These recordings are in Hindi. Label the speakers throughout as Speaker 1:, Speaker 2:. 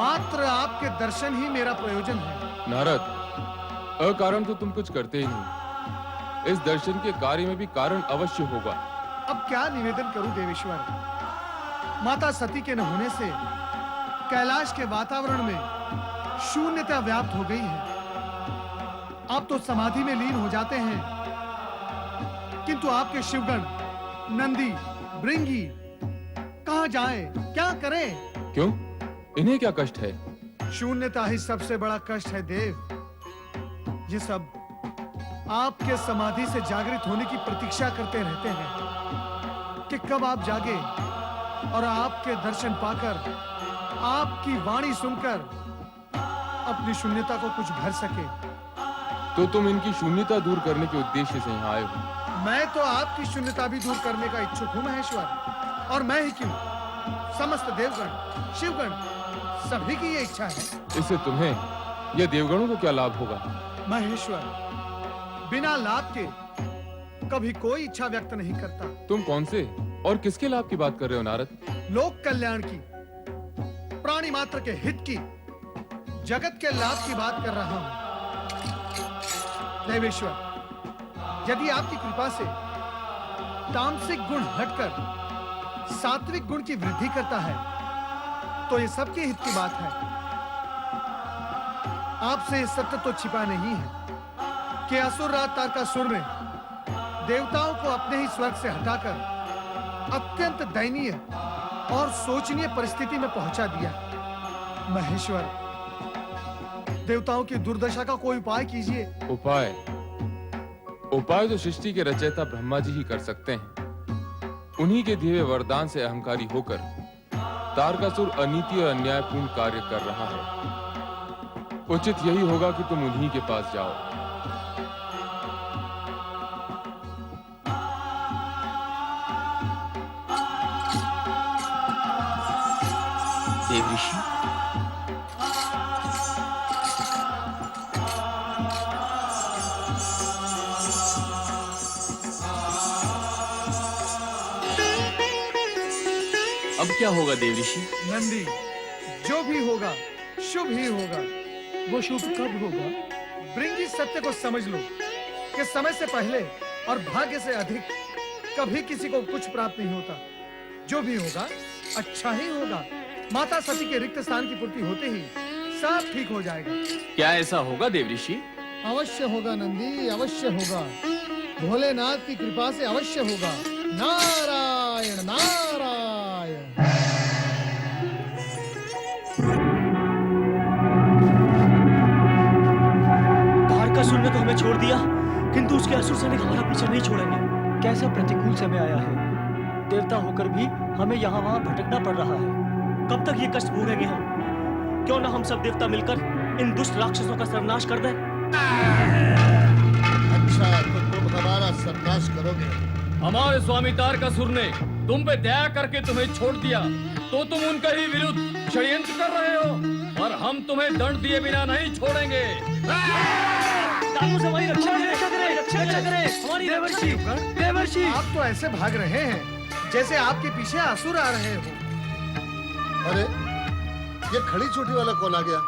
Speaker 1: मात्र आपके दर्शन ही मेरा प्रयोजन है।
Speaker 2: नारद, अकारण तो तुम कुछ करते ही नहीं। इस दर्शन के कार्य में भी कारण अवश्य होगा।
Speaker 1: अब क्या निवेदन करूं देवेश्वर? माता सती के न होने से कैलाश के वातावरण में शून्यता व्याप्त हो गई है। आप तो समाधि में लीन हो जाते हैं, किंतु आपके शिवगण नंदी, भृंगी कहां जाएं, क्या करें?
Speaker 2: क्यों? इन्हें क्या कष्ट है?
Speaker 1: शून्यता ही सबसे बड़ा कष्ट है देव। ये सब आपके समाधि से जागृत होने की प्रतीक्षा करते रहते हैं कि कब आप जागे और आपके दर्शन पाकर, आपकी वाणी सुनकर अपनी शून्यता को कुछ भर सके।
Speaker 2: तो तुम इनकी शून्यता दूर करने के उद्देश्य से यहाँ आए हो?
Speaker 1: मैं तो आपकी शून्यता भी दूर करने का इच्छुक हूं महेश्वर। और मैं ही क्यों, समस्त देवगण, शिवगण, सभी की ये इच्छा है।
Speaker 2: इससे तुम्हें या देवगणों को क्या लाभ होगा?
Speaker 1: महेश्वर, बिना लाभ के कभी कोई इच्छा व्यक्त नहीं करता।
Speaker 2: तुम कौन से और किसके लाभ की बात कर रहे हो नारद?
Speaker 1: लोक कल्याण की, प्राणी मात्र के हित की, जगत के लाभ की बात कर रहा हूं। देवेश्वर, यदि आपकी कृपा से तामसिक गुण हटकर सात्विक गुण की वृद्धि करता है, तो ये सबके हित की बात है। आपसे सत्य तो छिपा नहीं है कि असुर राज तारकासुर ने देवताओं को अपने ही स्वर्ग से हटाकर अत्यंत दयनीय और शोचनीय परिस्थिति में पहुंचा दिया। महेश्वर, देवताओं की दुर्दशा का कोई उपाय कीजिए।
Speaker 2: उपाय? उपाय तो सृष्टि के रचयिता ब्रह्मा जी ही कर सकते हैं। उन्हीं के दिए हुए वरदान से अहंकारी होकर तारकासुर अनीति और अन्यायपूर्ण कार्य कर रहा है। उचित यही होगा कि तुम उन्हीं के पास जाओ।
Speaker 3: देवऋषि, अब क्या होगा देवऋषि?
Speaker 1: नंदी, जो भी होगा शुभ ही होगा।
Speaker 4: वो शुभ कब होगा?
Speaker 1: भृंगी, सत्य को समझ लो कि समय से पहले और भाग्य से अधिक कभी किसी को कुछ प्राप्त नहीं होता। जो भी होगा अच्छा ही होगा। माता सती के रिक्त स्थान की पूर्ति होते ही सब ठीक हो जाएगा।
Speaker 3: क्या ऐसा होगा देवऋषि?
Speaker 1: अवश्य होगा नंदी, अवश्य होगा। भोलेनाथ की कृपा से अवश्य होगा। नारायण नारायण।
Speaker 4: तारकासुर ने तो हमें छोड़ दिया, किंतु उसके असुर सैनिक हमारा पीछा नहीं छोड़ेंगे। कैसा प्रतिकूल समय आया है। देवता होकर भी हमें यहाँ वहाँ भटकना पड़ रहा है। कब तक ये कष्ट भोगेंगे हम? क्यों ना हम सब देवता मिलकर इन दुष्ट राक्षसों का सर्वनाश कर दें?
Speaker 5: अच्छा, तो तुम हमारा सर्वनाश करोगे?
Speaker 3: हमारे स्वामी तारकासुर ने तुम पे दया करके तुम्हें छोड़ दिया, तो तुम उनके ही विरुद्ध षड्यंत्र कर रहे हो। और हम तुम्हें दंड दिए बिना नहीं छोड़ेंगे।
Speaker 4: दानवों से हमारी रक्षा करें, रक्षा करें, हमारी देवर्षि, देवर्षि।
Speaker 1: आप तो ऐसे भाग रहे हैं जैसे आपके पीछे असुर आ रहे हो।
Speaker 5: अरे, ये खड़ी चोटी वाला कौन आ गया?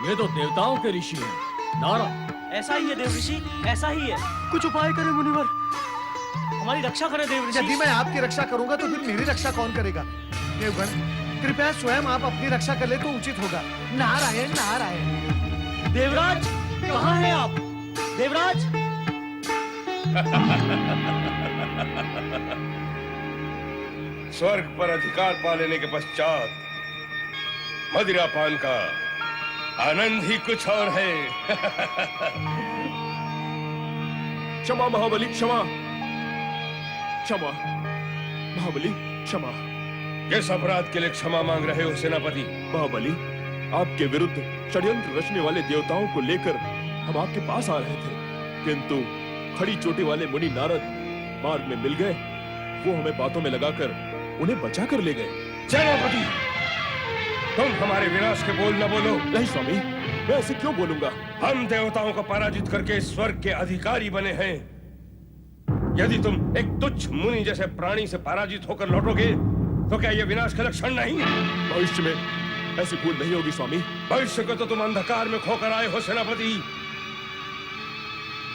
Speaker 3: ये तो देवताओं के ऋषि हैं। नारद,
Speaker 4: ऐसा ही है देवऋषि, ऐसा ही है। कुछ उपाय करें मुनिवर, हमारी रक्षा करें देवऋषि।
Speaker 1: यदि मैं आपकी रक्षा करूंगा तो फिर मेरी रक्षा कौन करेगा? देवगण, कृपया स्वयं आप अपनी रक्षा कर ले तो उचित होगा। नारायण नारायण।
Speaker 4: देवराज, कहाँ हैं आप? देवराज।
Speaker 6: स्वर्ग पर अधिकार पा लेने के पश्चात मदिरा पान का आनंद ही कुछ और है।
Speaker 7: क्षमा महाबली, क्षमा क्षमा महाबली, क्षमा।
Speaker 6: किस अपराध के लिए क्षमा मांग रहे हो सेनापति?
Speaker 7: महाबली, आपके विरुद्ध षड्यंत्र रचने वाले देवताओं को लेकर हम आपके पास आ रहे थे, किंतु खड़ी चोटी वाले मुनि नारद मार्ग में मिल गए। वो हमें बातों में लगाकर उन्हें बचा कर ले गए।
Speaker 6: सेनापति, तुम हमारे विनाश के बोल न बोलो।
Speaker 7: नहीं स्वामी, मैं ऐसे क्यों बोलूंगा?
Speaker 6: हम देवताओं को पराजित करके स्वर्ग के अधिकारी बने हैं। यदि तुम एक तुच्छ मुनि जैसे प्राणी से पराजित होकर लौटोगे तो क्या यह विनाश का लक्षण नहीं?
Speaker 7: भविष्य में ऐसी भूल नहीं होगी स्वामी।
Speaker 8: भविष्य को तो तुम अंधकार में खोकर आए हो सेनापति।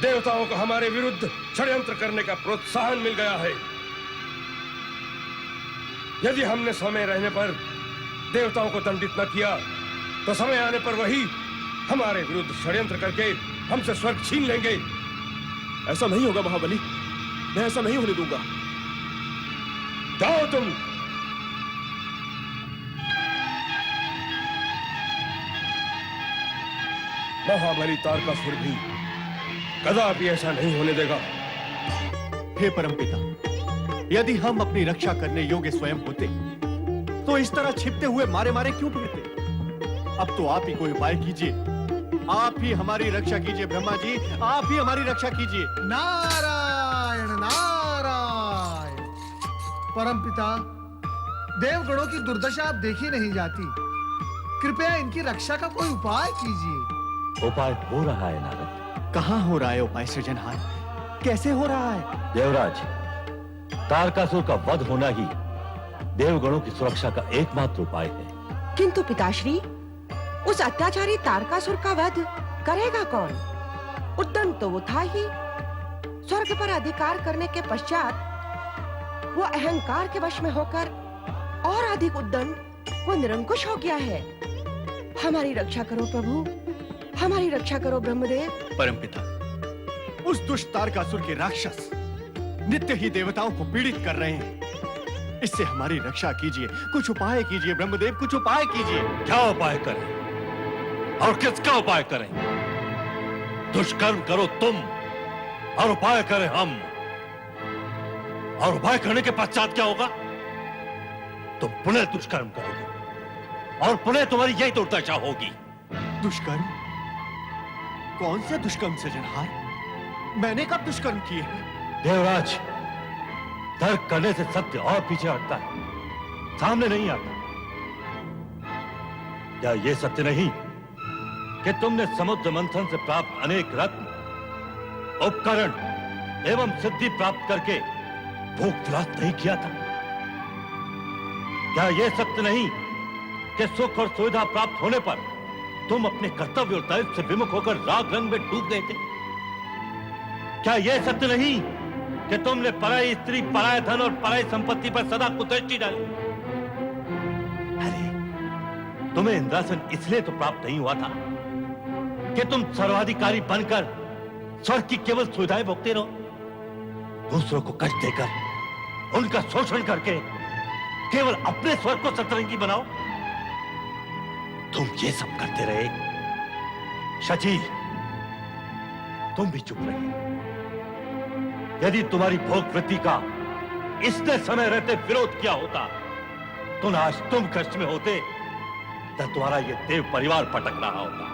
Speaker 8: देवताओं को हमारे विरुद्ध षड्यंत्र करने का प्रोत्साहन मिल गया है। यदि हमने समय रहने पर देवताओं को दंडित न किया तो समय आने पर वही हमारे विरुद्ध षड्यंत्र करके हमसे स्वर्ग छीन लेंगे।
Speaker 7: ऐसा नहीं होगा महाबली, मैं ऐसा नहीं होने दूंगा।
Speaker 8: जाओ तुम। महाबली तारकासुर भी कदापि ऐसा नहीं होने देगा।
Speaker 9: हे परमपिता, यदि हम अपनी रक्षा करने योग्य स्वयं होते तो इस तरह छिपते हुए मारे मारे क्यों फिरते? अब तो आप ही कोई उपाय कीजिए, आप ही हमारी रक्षा कीजिए ब्रह्मा जी, आप ही हमारी रक्षा कीजिए।
Speaker 1: नारायण नारायण। परमपिता, देवगणों की दुर्दशा अब देखी नहीं जाती, कृपया इनकी रक्षा का कोई उपाय कीजिए।
Speaker 10: उपाय हो रहा है नारद।
Speaker 9: कहाँ हो रहा है उपाय सृजनहार? कैसे हो रहा है?
Speaker 10: देवराज, तारकासुर का वध होना ही देवगणों की सुरक्षा का एकमात्र उपाय है।
Speaker 11: किंतु पिताश्री, उस अत्याचारी तारकासुर का वध करेगा कौन? उद्दंड तो वो था ही। स्वर्ग पर अधिकार करने के पश्चात वो अहंकार के वश में होकर और अधिक उद्दंड, वो निरंकुश हो गया है। हमारी रक्षा करो प्रभु, हमारी रक्षा करो ब्रह्मदेव।
Speaker 9: परमपिता, उस दुष्ट तारकासुर के राक्षस नित्य ही देवताओं को पीड़ित कर रहे हैं। इससे हमारी रक्षा कीजिए, कुछ उपाय कीजिए ब्रह्मदेव, कुछ उपाय कीजिए।
Speaker 10: क्या उपाय करें और किसका उपाय करें? दुष्कर्म करो तुम और उपाय करें हम। और उपाय करने के पश्चात क्या होगा? तुम पुनः दुष्कर्म करोगे और पुनः तुम्हारी यही दुर्दशा होगी।
Speaker 9: दुष्कर्म? कौन से दुष्कर्म सृजनहार? मैंने कब दुष्कर्म किए हैं?
Speaker 10: देवराज, तर्क करने से सत्य और पीछे हटता है, सामने नहीं आता। क्या यह सत्य नहीं कि तुमने समुद्र मंथन से प्राप्त अनेक रत्न, उपकरण एवं सिद्धि प्राप्त करके भूख विलास नहीं किया था? क्या यह सत्य नहीं कि सुख और सुविधा प्राप्त होने पर तुम अपने कर्तव्य और दायित्व से विमुख होकर राग रंग में डूब गए थे? क्या यह सत्य नहीं कि तुमने पराई स्त्री, पराय धन और पराई संपत्ति पर सदा कुदृष्टि डाली? अरे, तुम्हें इंद्रासन इसलिए तो प्राप्त नहीं हुआ था कि तुम सर्वाधिकारी बनकर स्वर्ग की केवल सुविधाएं भोगते रहो, दूसरों को कष्ट देकर, उनका शोषण करके केवल अपने स्वर्ग को सतरंगी बनाओ। तुम ये सब करते रहे। शची, तुम भी चुप रहे। यदि तुम्हारी भोग वृत्ति का इसने समय रहते विरोध किया होता तो आज तुम कष्ट में होते, तो तुम्हारा ये देव परिवार पटक रहा होता।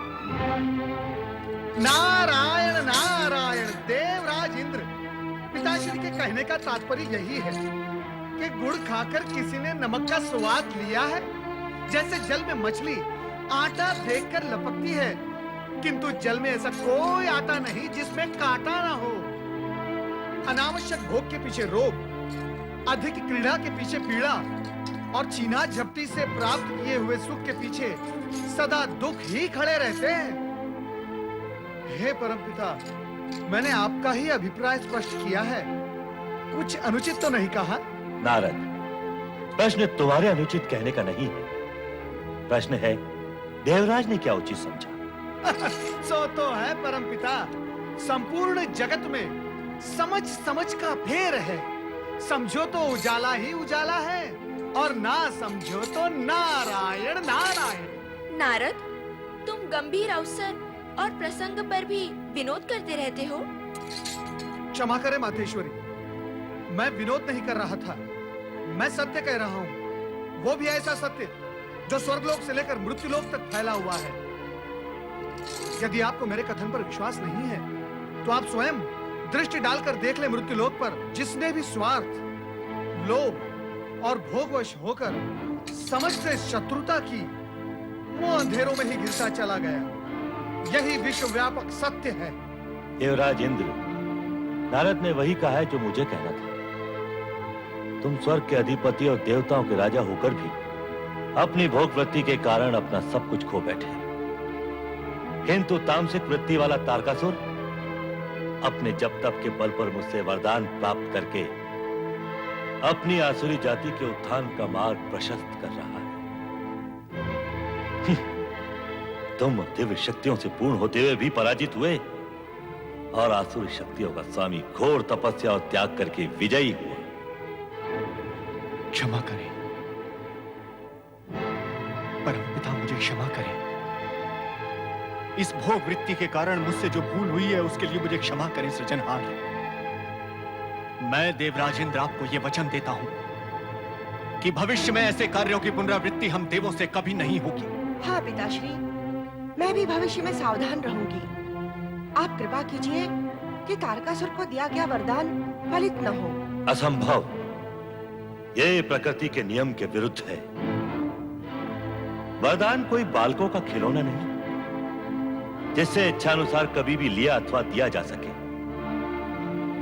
Speaker 1: नारायण नारायण। देवराज इंद्र, पिताश्री के कहने का तात्पर्य यही है कि गुड़ खाकर किसी ने नमक का स्वाद लिया है। जैसे जल में मछली आटा देखकर लपकती है, किंतु जल में ऐसा कोई आटा नहीं जिसमें कांटा ना हो। अनावश्यक भोग के पीछे रोग, अधिक क्रीड़ा के पीछे पीड़ा और छीना झपटी से प्राप्त किए हुए सुख के पीछे सदा दुख ही खड़े रहते हैं। हे परमपिता, मैंने आपका ही अभिप्राय स्पष्ट किया है, कुछ अनुचित तो नहीं कहा?
Speaker 10: नारद, प्रश्न तुम्हारे अनुचित कहने का नहीं है, प्रश्न है देवराज ने क्या उचित समझा।
Speaker 1: सो तो है परमपिता, संपूर्ण जगत में समझ समझ का फेर है। समझो तो उजाला ही उजाला है और ना समझो तो नारायण नारायण।
Speaker 12: नारद, तुम गंभीर अवसर और प्रसंग पर भी विनोद करते रहते हो।
Speaker 1: क्षमा करें मातेश्वरी, मैं विनोद नहीं कर रहा था, मैं सत्य कह रहा हूँ। वो भी ऐसा सत्य जो स्वर्गलोक से लेकर मृत्युलोक तक फैला हुआ है। यदि आपको मेरे कथन पर विश्वास नहीं है तो आप स्वयं दृष्टि डालकर देख ले मृत्युलोक पर। जिसने भी स्वार्थ, लोभ और भोगवश होकर समझ से शत्रुता की, वो अंधेरों में ही गिरता चला गया। यही विश्वव्यापक सत्य है।
Speaker 10: देवराज इंद्र, नारद ने वही कहा है जो मुझे कहना था। तुम स्वर्ग के अधिपति और देवताओं के राजा होकर भी अपनी भोग वृत्ति के कारण अपना सब कुछ खो बैठे, किंतु तामसिक वृत्ति वाला तारकासुर अपने जप तप के बल पर मुझसे वरदान प्राप्त करके अपनी आसुरी जाति के उत्थान का मार्ग प्रशस्त कर रहा है। तुम दिव्य शक्तियों से पूर्ण होते हुए भी पराजित हुए और आसुरी शक्तियों का स्वामी घोर तपस्या और त्याग करके विजयी हुआ।
Speaker 9: क्षमा करें परमपिता, मुझे क्षमा करें। इस भोग वृत्ति के कारण मुझसे जो भूल हुई है उसके लिए मुझे क्षमा करें सृजनहार। मैं देवराजेंद्र आपको यह वचन देता हूं कि भविष्य में ऐसे कार्यों की पुनरावृत्ति हम देवों से कभी नहीं होगी।
Speaker 11: हाँ पिताश्री, मैं भी भविष्य में सावधान रहूंगी। आप कृपा कीजिए कि तारकासुर को दिया गया वरदान फलित न हो।
Speaker 10: असंभव, ये प्रकृति के नियम के विरुद्ध है। वरदान कोई बालकों का खिलौना नहीं जिससे इच्छानुसार कभी भी लिया अथवा दिया जा सके।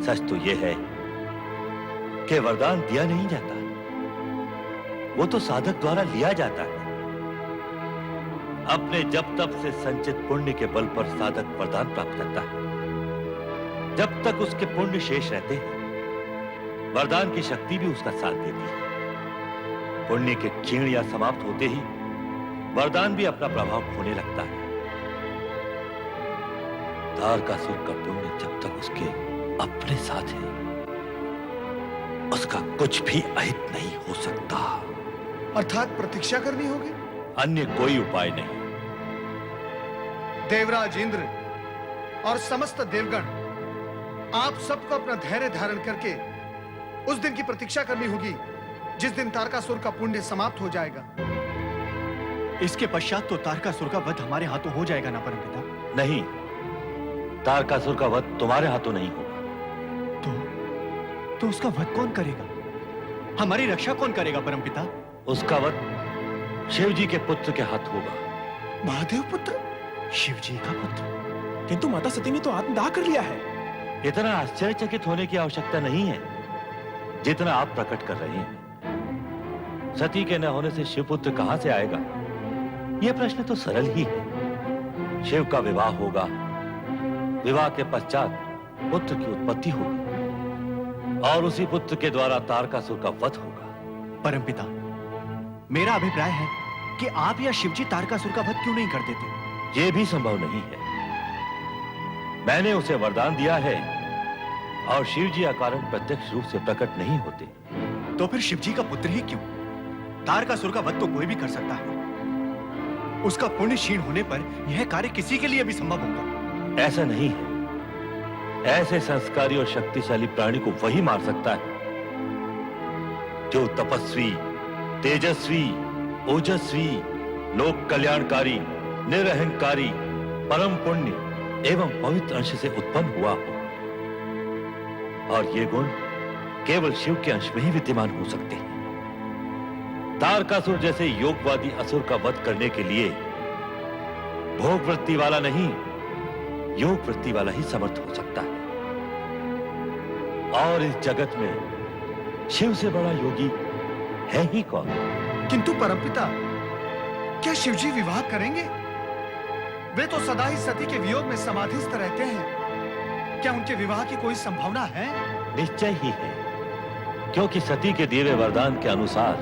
Speaker 10: सच तो यह है कि वरदान दिया नहीं जाता, वो तो साधक द्वारा लिया जाता है। अपने जप तप से संचित पुण्य के बल पर साधक वरदान प्राप्त करता है। जब तक उसके पुण्य शेष रहते हैं, वरदान की शक्ति भी उसका साथ देती है। पुण्य के क्षीण या समाप्त होते ही वरदान भी अपना प्रभाव खोने लगता है। तारकासुर का पुण्य जब तक उसके अपने साथ है, उसका कुछ भी अहित नहीं हो सकता।
Speaker 1: अर्थात प्रतीक्षा करनी होगी।
Speaker 10: अन्य कोई उपाय नहीं।
Speaker 1: देवराज इंद्र और समस्त देवगण, आप सबको अपना धैर्य धारण करके उस दिन की प्रतीक्षा करनी होगी जिस दिन तारकासुर का पुण्य समाप्त हो जाएगा।
Speaker 9: इसके पश्चात तो तारकासुर का वध हमारे हाथों हो जाएगा ना परमपिता?
Speaker 10: नहीं, तारकासुर का वध तुम्हारे हाथों नहीं होगा।
Speaker 9: तो उसका वध कौन करेगा? हमारी रक्षा कौन करेगा परमपिता?
Speaker 10: उसका वध शिव जी के पुत्र के हाथ होगा।
Speaker 1: महादेव पुत्र?
Speaker 9: शिव जी का पुत्र?
Speaker 7: किंतु माता सती ने तो आत्मदाह कर लिया है।
Speaker 10: इतना आश्चर्यचकित होने की आवश्यकता नहीं है जितना आप प्रकट कर रहे हैं। सती के न होने से शिवपुत्र कहां से आएगा? यह प्रश्न तो सरल ही है। शिव का विवाह होगा, विवाह के पश्चात पुत्र की उत्पत्ति होगी और उसी पुत्र के द्वारा तारकासुर का वध होगा।
Speaker 9: परमपिता, मेरा अभिप्राय है कि आप या शिवजी तारकासुर का वध क्यों नहीं कर देते?
Speaker 10: यह भी संभव नहीं है। मैंने उसे वरदान दिया है और शिवजी अकारण प्रत्यक्ष रूप से प्रकट नहीं होते।
Speaker 9: तो फिर शिवजी का पुत्र ही क्यों? तारकासुर का वध तो कोई भी कर सकता है। उसका पुण्य क्षीण होने पर यह कार्य किसी के लिए भी संभव होगा।
Speaker 10: ऐसा नहीं है। ऐसे संस्कारी और शक्तिशाली प्राणी को वही मार सकता है जो तपस्वी, तेजस्वी, ओजस्वी, लोक कल्याणकारी, निरहंकारी, परम पुण्य एवं पवित्र अंश से उत्पन्न हुआ हो। और ये गुण केवल शिव के अंश में ही विद्यमान हो सकते हैं। तारकासुर जैसे योगवादी असुर का वध करने के लिए भोग वृत्ति वाला नहीं, योग वृत्ति वाला ही समर्थ हो सकता है। और इस जगत में शिव से बड़ा योगी है ही कौन?
Speaker 1: किंतु परमपिता, क्या शिवजी विवाह करेंगे? वे तो सदा ही सती के वियोग में समाधिस्थ रहते हैं। क्या उनके विवाह की कोई संभावना है?
Speaker 10: निश्चय ही है, क्योंकि सती के दिए वरदान के अनुसार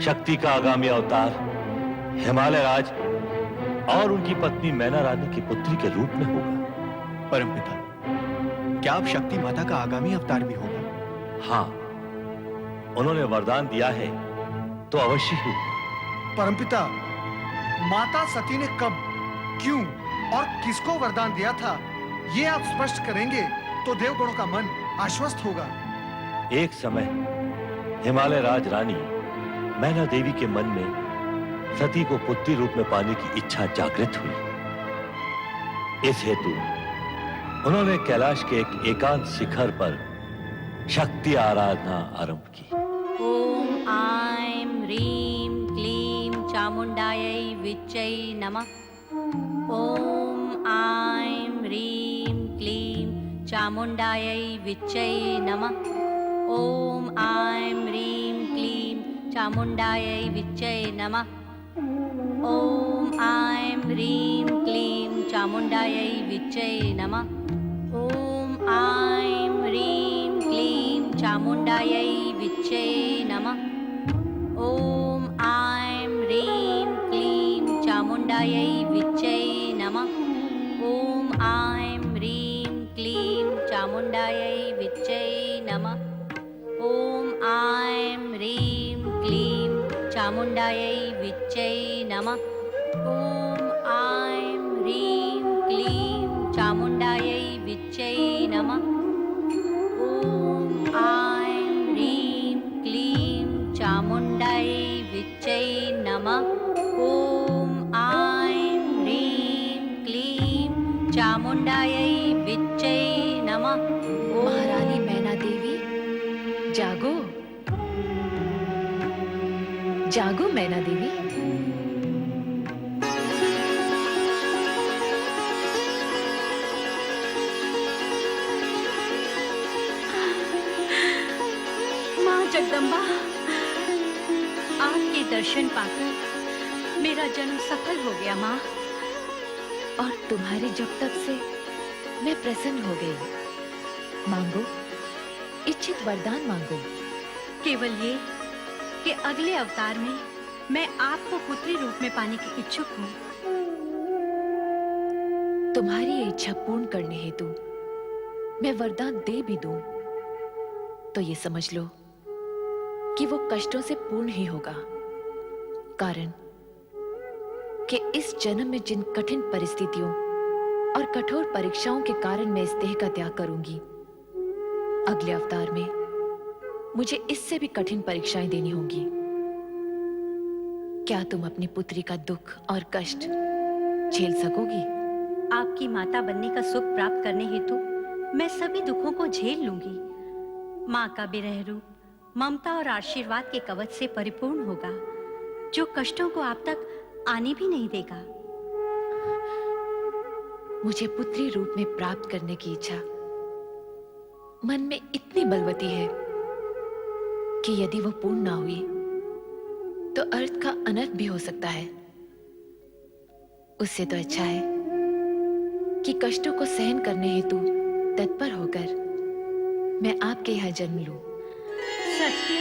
Speaker 10: शक्ति का आगामी अवतार हिमालय राज और उनकी पत्नी मैना रानी की पुत्री के रूप में होगा।
Speaker 9: परमपिता, क्या आप शक्ति माता का आगामी अवतार भी होगा?
Speaker 10: हाँ, उन्होंने वरदान दिया है तो अवश्य ही।
Speaker 1: परमपिता, माता सती ने कब, क्यों और किसको वरदान दिया था, ये आप स्पष्ट करेंगे तो देवगणों का मन आश्वस्त होगा।
Speaker 10: एक समय हिमालय राज रानी मैना देवी के मन में सती को पुत्री रूप में पाने की इच्छा जागृत हुई। इस हेतु उन्होंने कैलाश के एक एकांत शिखर पर शक्ति आराधना आरंभ की।
Speaker 13: ओम आईं ह्रीं क्लीं चामुंडायै विच्चै नमः। ओम आईं ह्रीं क्लीं चामुंडायै विच्चै नमः। ओम आईं ह्रीं क्लीं चामुण्डायै विच्चै नमः। ॐ ऐं ह्रीं क्लीं चामुण्डायै विच्चै नमः। ॐ ऐं ह्रीं क्लीं चामुण्डायै विच्चै नमः। ॐ ऐं ह्रीं क्लीं चामुण्डायै विच्चै नमः। ॐ ऐं ह्रीं क्लीं चामुण्डायै विच्चै नमः। ॐ ऐं ह्रीं क्लीं चामुण्डायै विच्चै नमः। ॐ ऐं ह्रीं क्लीं चामुण्डायै विच्चै नमः। ॐ ऐं ह्रीं क्लीं चामुण्डायै विच्चै नमः। ॐ ऐं ह्रीं क्लीं चामुण्डायै विच्चै नमः।
Speaker 14: महारानी मैना देवी, जागो, जागो मैना देवी।
Speaker 12: माँ जगदम्बा, आपके दर्शन पाकर मेरा जन्म सफल हो गया माँ।
Speaker 14: और तुम्हारे जब तक से मैं प्रसन्न हो गई। मांगो, इच्छित वरदान मांगो।
Speaker 12: केवल ये कि अगले अवतार में मैं आपको पुत्री रूप में पाने की इच्छुक हूँ।
Speaker 14: तुम्हारी ये इच्छा पूर्ण करने हेतु मैं वरदान दे भी दूं, तो ये समझ लो कि वो कष्टों से पूर्ण ही होगा। कारण कि इस जन्म में जिन कठिन परिस्थितियों और कठोर परीक्षाओं के कारण मैं इस देह का त्याग करूंगी, अगले अवतार में मुझे इससे भी कठिन परीक्षाएं देनी होंगी। क्या तुम अपनी पुत्री का दुख और कष्ट झेल सकोगी?
Speaker 13: आपकी माता बनने का सुख प्राप्त करने हेतु मैं सभी दुखों को झेल लूंगी। माँ का विरह रूप ममता और आशीर्वाद के कवच से परिपूर्ण होगा, जो कष्टों को आप तक आने भी नहीं देगा।
Speaker 14: मुझे पुत्री रूप में प्राप्त करने की इच्छा मन में इतनी बलवती है कि यदि वो पूर्ण ना हुई तो अर्थ का अनर्थ भी हो सकता है। उससे तो अच्छा है कि कष्टों को सहन करने हेतु तत्पर होकर मैं आपके यहाँ जन्म लूं।
Speaker 12: सत्य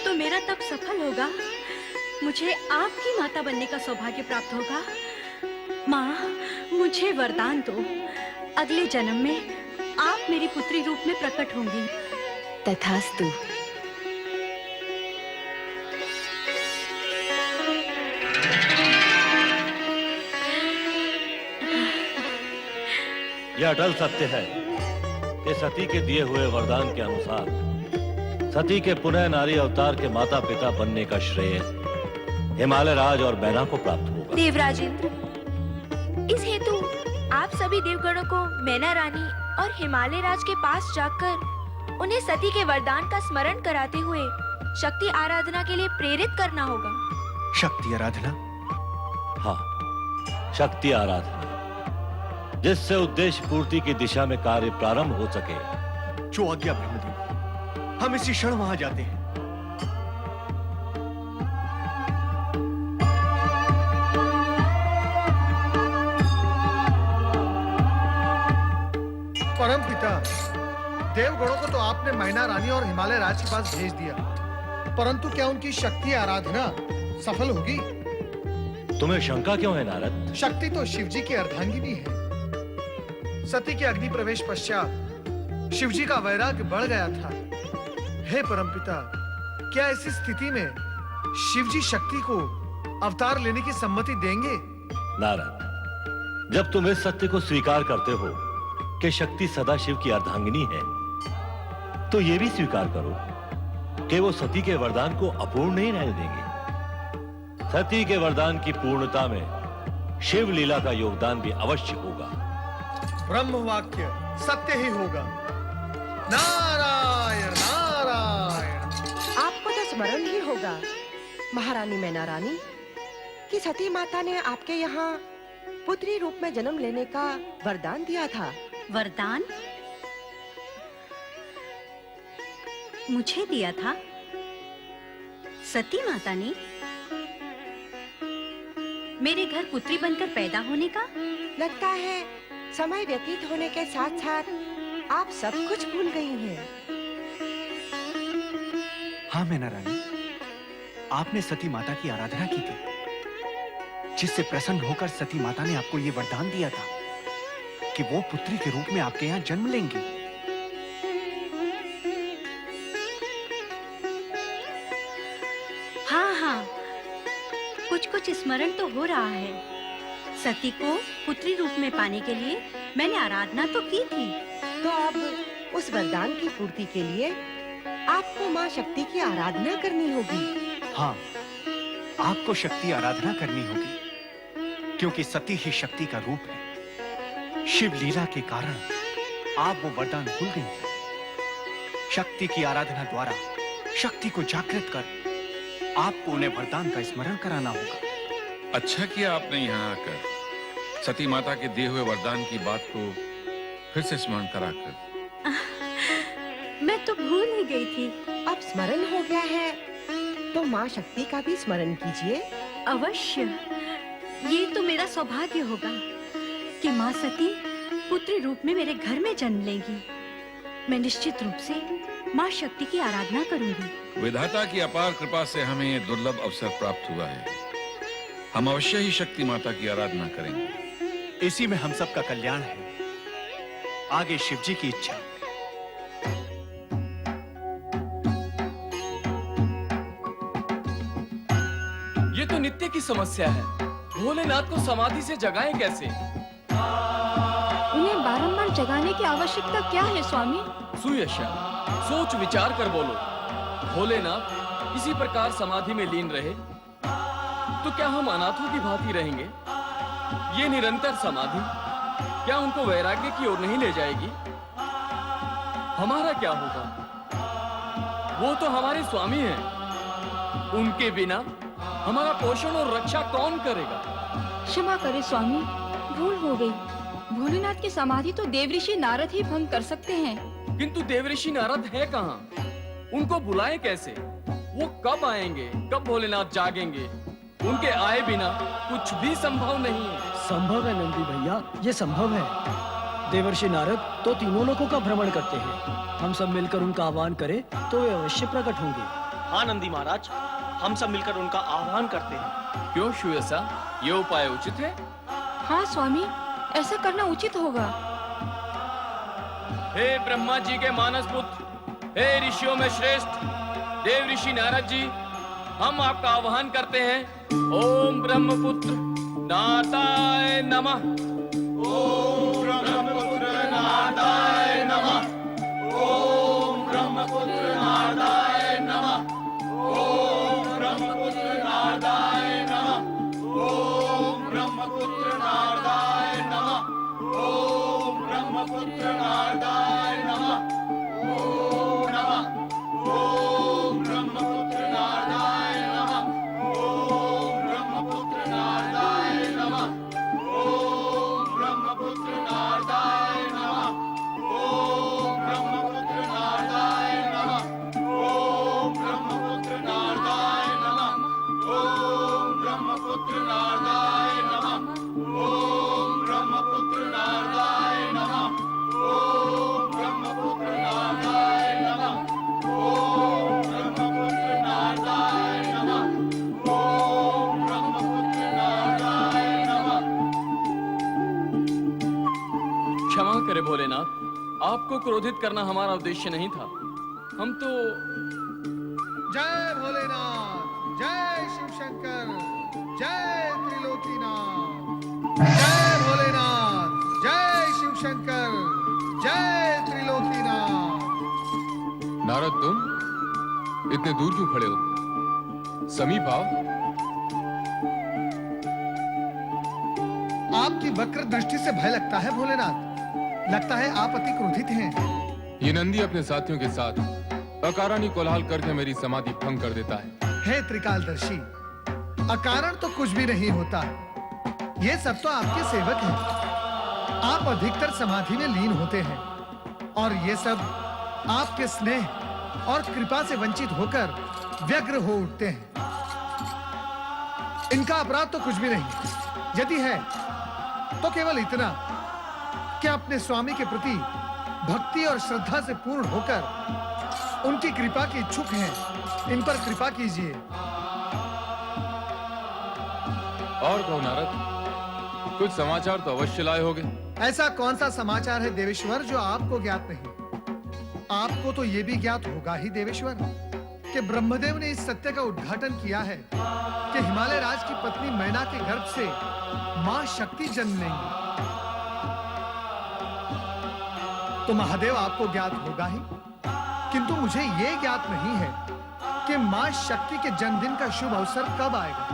Speaker 12: तो मेरा तप सफल होगा, मुझे आपकी माता बनने का सौभाग्य प्राप्त होगा। माँ, मुझे वरदान दो, अगले जन्म में आप मेरी पुत्री रूप में प्रकट होंगी।
Speaker 14: तथास्तु।
Speaker 10: यह अटल सत्य है कि सती के दिए हुए वरदान के अनुसार सती के पुनः नारी अवतार के माता पिता बनने का श्रेय हिमालय राज और मैना को प्राप्त होगा।
Speaker 15: देवराजेंद्र, इस हेतु आप सभी देवगणों को मैना रानी और हिमालय राज के पास जाकर उन्हें सती के वरदान का स्मरण कराते हुए शक्ति आराधना के लिए प्रेरित करना होगा।
Speaker 9: शक्ति आराधना?
Speaker 10: हाँ, शक्ति आराधना, जिससे उद्देश्य पूर्ति की दिशा में कार्य प्रारंभ हो सके।
Speaker 9: जो आज्ञा ब्रह्मदेव, हम इसी क्षण वहां जाते हैं।
Speaker 1: परम पिता, देवगणों को तो आपने मैना रानी और हिमालय राज के पास भेज दिया, परंतु क्या उनकी शक्ति आराधना सफल होगी?
Speaker 10: तुम्हें शंका क्यों है नारद?
Speaker 1: शक्ति तो शिवजी की अर्धांगिनी है। सती के अग्नि प्रवेश पश्चात शिवजी का वैराग्य बढ़ गया था। हे परमपिता, क्या ऐसी स्थिति में शिवजी शक्ति को अवतार लेने की सम्मति देंगे?
Speaker 10: नारद, जब तुम इस सत्य को स्वीकार करते हो कि शक्ति सदा शिव की अर्धांगिनी है, तो यह भी स्वीकार करो कि वो सती के वरदान को अपूर्ण नहीं रहने देंगे। सती के वरदान की पूर्णता में शिव लीला का योगदान भी अवश्य होगा।
Speaker 1: ब्रह्म वाक्य सत्य ही होगा। नारायण नारायण।
Speaker 11: आपको तो स्मरण ही होगा महारानी मैना रानी कि सती माता ने आपके यहाँ पुत्री रूप में जन्म लेने का वरदान दिया था।
Speaker 13: वरदान मुझे दिया था? सती माता ने मेरे घर पुत्री बनकर पैदा होने का?
Speaker 11: लगता है समय व्यतीत होने के साथ साथ आप सब कुछ भूल गई हैं।
Speaker 9: हाँ मैना रानी, आपने सती माता की आराधना की थी, जिससे प्रसन्न होकर सती माता ने आपको ये वरदान दिया था कि वो पुत्री के रूप में आपके यहाँ जन्म लेंगी।
Speaker 13: हाँ हाँ, कुछ कुछ स्मरण तो हो रहा है। सती को पुत्री रूप में पाने के लिए मैंने आराधना तो की थी।
Speaker 11: तो अब उस वरदान की पूर्ति के लिए आपको माँ शक्ति की आराधना करनी होगी।
Speaker 9: हाँ, आपको शक्ति आराधना करनी होगी, क्योंकि सती ही शक्ति का रूप है। शिव लीला के कारण आप वो वरदान भूल गई हैं। शक्ति की आराधना द्वारा शक्ति को जागृत कर आपको उन्हें वरदान का स्मरण कराना होगा।
Speaker 6: अच्छा किया आपने यहाँ आकर सती माता के दिए हुए वरदान की बात को फिर से स्मरण कराकर।
Speaker 13: मैं तो भूल ही गई थी।
Speaker 11: अब स्मरण हो गया है तो माँ शक्ति का भी स्मरण कीजिए।
Speaker 13: अवश्य, ये तो मेरा सौभाग्य होगा कि माँ सती पुत्री रूप में मेरे घर में जन्म लेंगी। मैं निश्चित रूप से माँ शक्ति की आराधना करूंगी।
Speaker 6: विधाता की अपार कृपा से हमें ये दुर्लभ अवसर प्राप्त हुआ है। हम अवश्य ही शक्ति माता की आराधना करेंगे।
Speaker 9: इसी में हम सब का कल्याण है। आगे शिव जी की इच्छा।
Speaker 3: ये तो नित्य की समस्या है। भोलेनाथ को समाधि से जगाएं कैसे?
Speaker 12: उन्हें बारंबार जगाने की आवश्यकता क्या है स्वामी?
Speaker 3: सुयशा, सोच विचार कर बोलो। भोलेनाथ इसी प्रकार समाधि में लीन रहे तो क्या हम अनाथों की भांति रहेंगे? ये निरंतर समाधि क्या उनको वैराग्य की ओर नहीं ले जाएगी? हमारा क्या होगा? वो तो हमारे स्वामी हैं। उनके बिना हमारा पोषण और रक्षा कौन करेगा?
Speaker 12: क्षमा करे स्वामी, भूल हो गई। भोलेनाथ की समाधि तो देवऋषि नारद ही भंग कर सकते हैं।
Speaker 3: किंतु देवऋषि नारद है कहाँ? उनको बुलाएं कैसे? वो कब आएंगे? कब भोलेनाथ जागेंगे? उनके आए बिना कुछ भी संभव नहीं है।
Speaker 4: संभव है नंदी भैया, ये संभव है। देवर्षि नारद तो तीनों लोकों का भ्रमण करते हैं। हम सब मिलकर उनका आह्वान करें तो वे अवश्य प्रकट होंगे।
Speaker 16: हाँ नंदी महाराज, हम सब मिलकर उनका आह्वान करते हैं।
Speaker 3: क्यों सुयसा, ये उपाय उचित है?
Speaker 12: हाँ स्वामी, ऐसा करना उचित होगा।
Speaker 3: हे ब्रह्मा जी के मानस पुत्र, हे ऋषियों में श्रेष्ठ देव ऋषि नारद जी, हम आपका आह्वान करते हैं। ओम ब्रह्मपुत्र नारदाय नमः।
Speaker 6: ओम ब्रह्मपुत्र नारदाय नमः। ओम ब्रह्मपुत्र नारदाय नमः। ओम ब्रह्मपुत्र नारदाय नमः। ओम ब्रह्मपुत्र नारदाय नमः। ओम ब्रह्मपुत्र नारदाय नमः। ओम नमः। ओम ब्रह्मपुत्र नारदाय नमः। ओम ब्रह्मपुत्र नारदाय नमः। ओम ब्रह्मपुत्र नारदाय नमः। ओम ब्रह्मपुत्र नारदाय नमः। ओम ब्रह्मपुत्र नारदाय नमः। ओम ब्रह्मपुत्र नारदाय नमः। ओम ब्रह्मपुत्र नारदाय नमः। ओम ब्रह्मपुत्र नारदाय नमः। ओम ब्रह्मपुत्र नारदाय नमः। ओम ब्रह्मपुत्र नारदाय नमः।
Speaker 3: क्षमा करे भोलेनाथ, आपको क्रोधित करना हमारा उद्देश्य नहीं था। हम तो
Speaker 1: जय भोलेनाथ, जय शिव शंकर, जय त्रिलोकीनाथ। जय भोलेनाथ, जय शिव शंकर, जय त्रिलोकीनाथ।
Speaker 2: नारद, तुम इतने दूर क्यों खड़े हो? समीप आओ।
Speaker 1: आपकी वक्र दृष्टि से भय लगता है भोलेनाथ। लगता है आप अति क्रोधित हैं।
Speaker 2: ये नंदी अपने साथियों के साथ अकारण कोलाहल करके मेरी समाधि भंग कर देता है।
Speaker 1: हे त्रिकालदर्शी, अकारण तो कुछ भी नहीं होता। ये सब तो आपके सेवक हैं। आप अधिकतर समाधि में लीन होते हैं और ये सब आपके स्नेह और कृपा से वंचित होकर व्यग्र हो उठते हैं। इनका अपराध तो कुछ भी नहीं, यदि है तो केवल इतना कि अपने स्वामी के प्रति भक्ति और श्रद्धा से पूर्ण होकर उनकी कृपा के इच्छुक हैं। इन पर कृपा कीजिए।
Speaker 2: और कहो नारद, कुछ समाचार तो अवश्य लाए होगे।
Speaker 1: ऐसा कौन सा समाचार है देवेश्वर जो आपको ज्ञात नहीं? आपको तो यह भी ज्ञात होगा ही देवेश्वर कि ब्रह्मदेव ने इस सत्य का उद्घाटन किया है कि हिमालय राज की पत्नी मैना के गर्भ से मां शक्ति जन्म लेंगी। तो महादेव आपको ज्ञात होगा ही, किंतु मुझे यह ज्ञात नहीं है कि मां शक्ति के जन्मदिन का शुभ अवसर कब आएगा।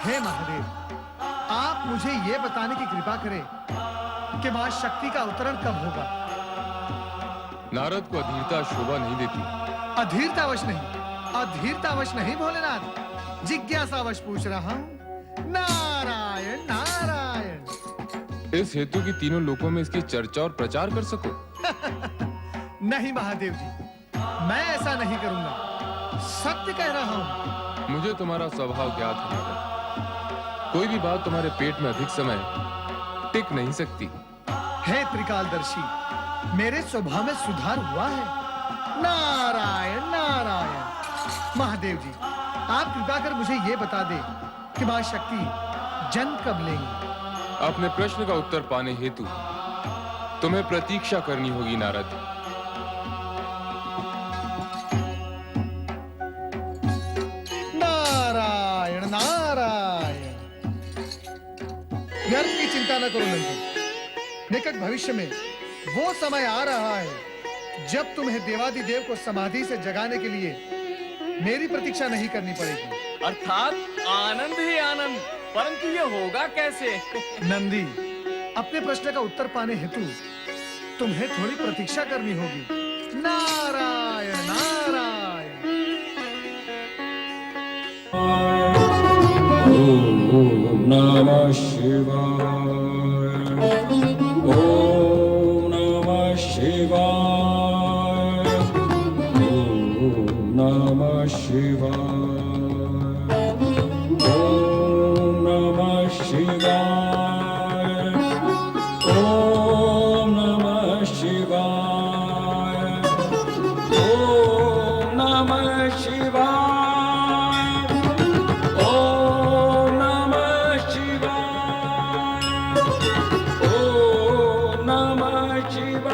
Speaker 1: हे महादेव, आप मुझे यह बताने की कृपा करें कि मां शक्ति का अवतरण कब होगा।
Speaker 2: नारद को अधीरता शोभा नहीं देती।
Speaker 1: अधीरतावश नहीं, अधीरतावश नहीं भोलेनाथ, जिज्ञासावश पूछ रहा हूं। नारायण नारायण।
Speaker 2: इस हेतु की तीनों लोकों में इसकी चर्चा और प्रचार कर सको।
Speaker 1: नहीं महादेव जी, मैं ऐसा नहीं करूंगा, सत्य कह रहा हूं।
Speaker 2: मुझे तुम्हारा स्वभाव ज्ञात है नारद। कोई भी बात तुम्हारे पेट में अधिक समय टिक नहीं सकती।
Speaker 1: हे त्रिकालदर्शी, मेरे स्वभाव में सुधार हुआ है। नारायण नारायण। महादेव जी, आप कृपा कर मुझे ये बता दे कि मां शक्ति जन्म कब लेंगी।
Speaker 2: अपने प्रश्न का उत्तर पाने हेतु तुम्हें प्रतीक्षा करनी होगी नारद।
Speaker 1: नारायण नारायण। व्यर्थ की चिंता न करो नंदी, निकट भविष्य में वो समय आ रहा है जब तुम्हें देवादिदेव को समाधि से जगाने के लिए मेरी प्रतीक्षा नहीं करनी पड़ेगी।
Speaker 3: अर्थात आनंद ही आनंद, परंतु ये होगा कैसे?
Speaker 1: नंदी, अपने प्रश्न का उत्तर पाने हेतु तुम्हें थोड़ी प्रतीक्षा करनी होगी। नारायण नारायण।
Speaker 6: ओम नमः शिवाय। ओम नमः शिवाय। ओम नमः शिवाय। ओम नमः शिवाय। ओम नमः शिवाय। ओम नमः शिवाय। ओम नमः शिवाय। ओम नमः शिवाय।